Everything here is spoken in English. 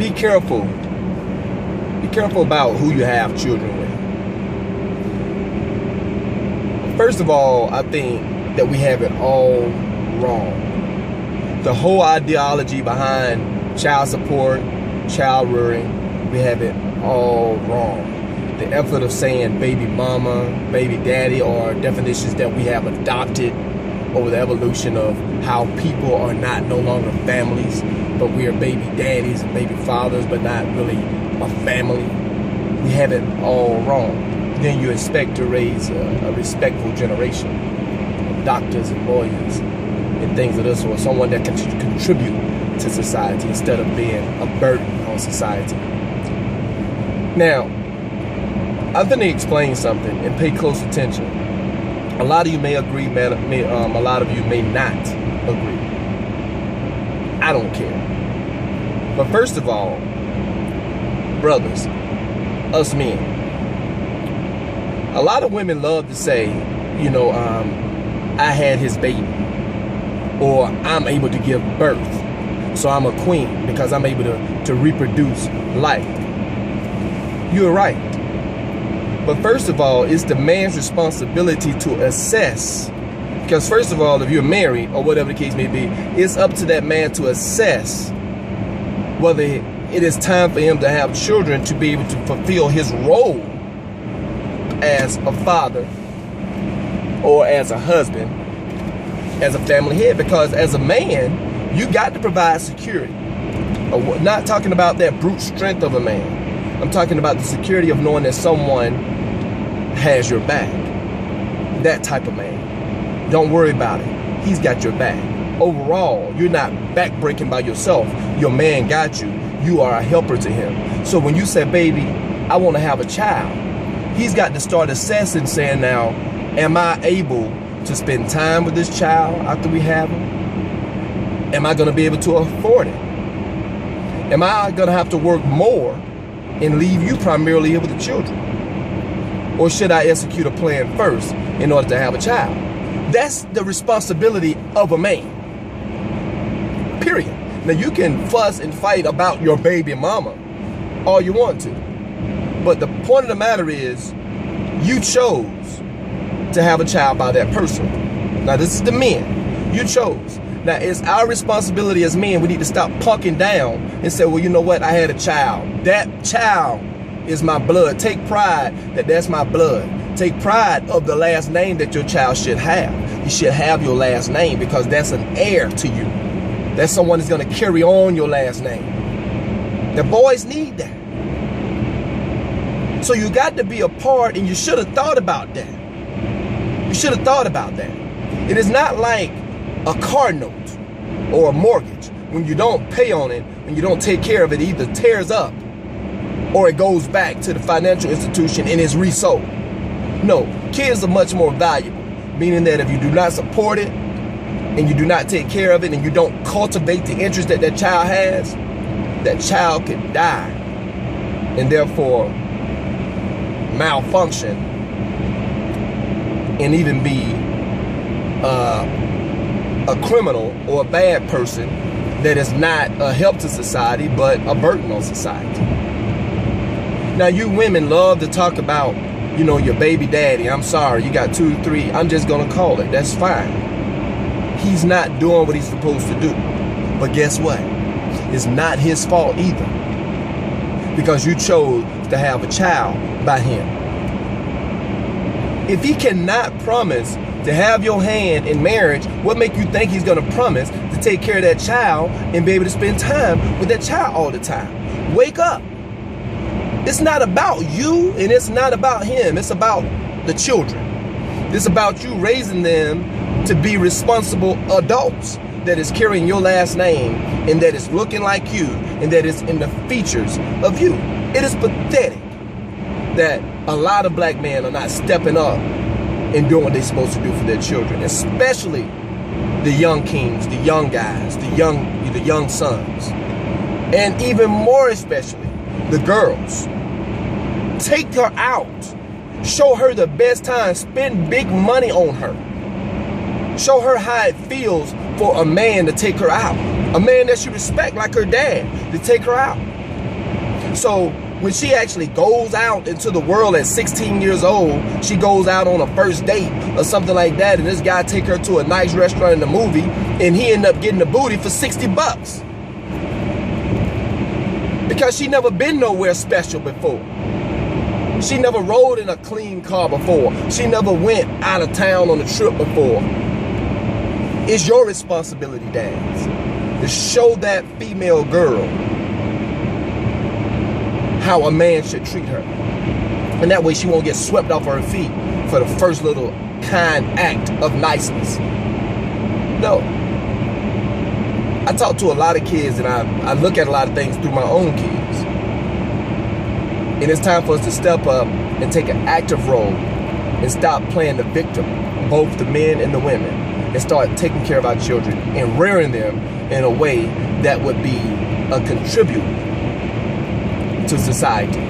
be careful. Be careful about who you have children with. First of all, I think that we have it all wrong. The whole ideology behind child support, child rearing, we have it all wrong. The effort of saying baby mama, baby daddy are definitions that we have adopted over the evolution of how people are not no longer families, but we are baby daddies and baby fathers, but not really a family. We have it all wrong. Then you expect to raise a respectful generation of doctors and lawyers and things of this sort, someone that can contribute to society instead of being a burden on society. Now, I'm going to explain something and pay close attention. A lot of you may agree, a lot of you may not agree. I don't care. But first of all, brothers, us men, a lot of women love to say, I had his baby, or I'm able to give birth, so I'm a queen because I'm able to reproduce life. You're right. But first of all, it's the man's responsibility to assess. Because first of all, if you're married or whatever the case may be, it's up to that man to assess whether it is time for him to have children to be able to fulfill his role as a father or as a husband, as a family head. Because as a man, you got to provide security. I'm not talking about that brute strength of a man. I'm talking about the security of knowing that someone has your back. That type of man. Don't worry about it. He's got your back. Overall, you're not backbreaking by yourself. Your man got you. You are a helper to him. So when you say, baby, I want to have a child, he's got to start assessing, saying, now, am I able to spend time with this child after we have him? Am I going to be able to afford it? Am I going to have to work more and leave you primarily here with the children? Or should I execute a plan first in order to have a child? That's the responsibility of a man. Period. Now you can fuss and fight about your baby mama all you want to. But the point of the matter is, you chose to have a child by that person. Now this is the men. You chose. Now it's our responsibility as men. We need to stop punking down and say, well, you know what? I had a child. That child is my blood. Take pride that that's my blood. Take pride of the last name that your child should have. You should have your last name because that's an heir to you. That's someone that's going to carry on your last name. The boys need that. So you got to be a part, and you should have thought about that. You should have thought about that. It is not like a car note or a mortgage. When you don't pay on it and you don't take care of it, it either tears up or it goes back to the financial institution and is resold. No, kids are much more valuable, meaning that if you do not support it and you do not take care of it and you don't cultivate the interest that that child has, that child could die and therefore malfunction and even be a criminal or a bad person that is not a help to society but a burden on society. Now you women love to talk about, your baby daddy. I'm sorry, you got 2, 3. I'm just gonna call it. That's fine. He's not doing what he's supposed to do. But guess what? It's not his fault either. Because you chose to have a child by him. If he cannot promise to have your hand in marriage, what make you think he's gonna promise to take care of that child and be able to spend time with that child all the time? Wake up. It's not about you and it's not about him. It's about the children. It's about you raising them to be responsible adults that is carrying your last name and that is looking like you and that is in the features of you. It is pathetic that a lot of black men are not stepping up and doing what they're supposed to do for their children, especially the young kings, the young guys, the young sons, and even more especially the girls. Take her out. Show her the best time. Spend big money on her. Show her how it feels for a man to take her out. A man that she respect like her dad to take her out. So when she actually goes out into the world at 16 years old, she goes out on a first date or something like that, and this guy take her to a nice restaurant in the movie, and he end up getting the booty for $60. Because she never been nowhere special before. She never rode in a clean car before. She never went out of town on a trip before. It's your responsibility, dads, to show that female girl how a man should treat her. And that way she won't get swept off her feet for the first little kind act of niceness. No. I talk to a lot of kids, and I look at a lot of things through my own kids. And it's time for us to step up and take an active role and stop playing the victim, both the men and the women, and start taking care of our children and rearing them in a way that would be a contributor to society.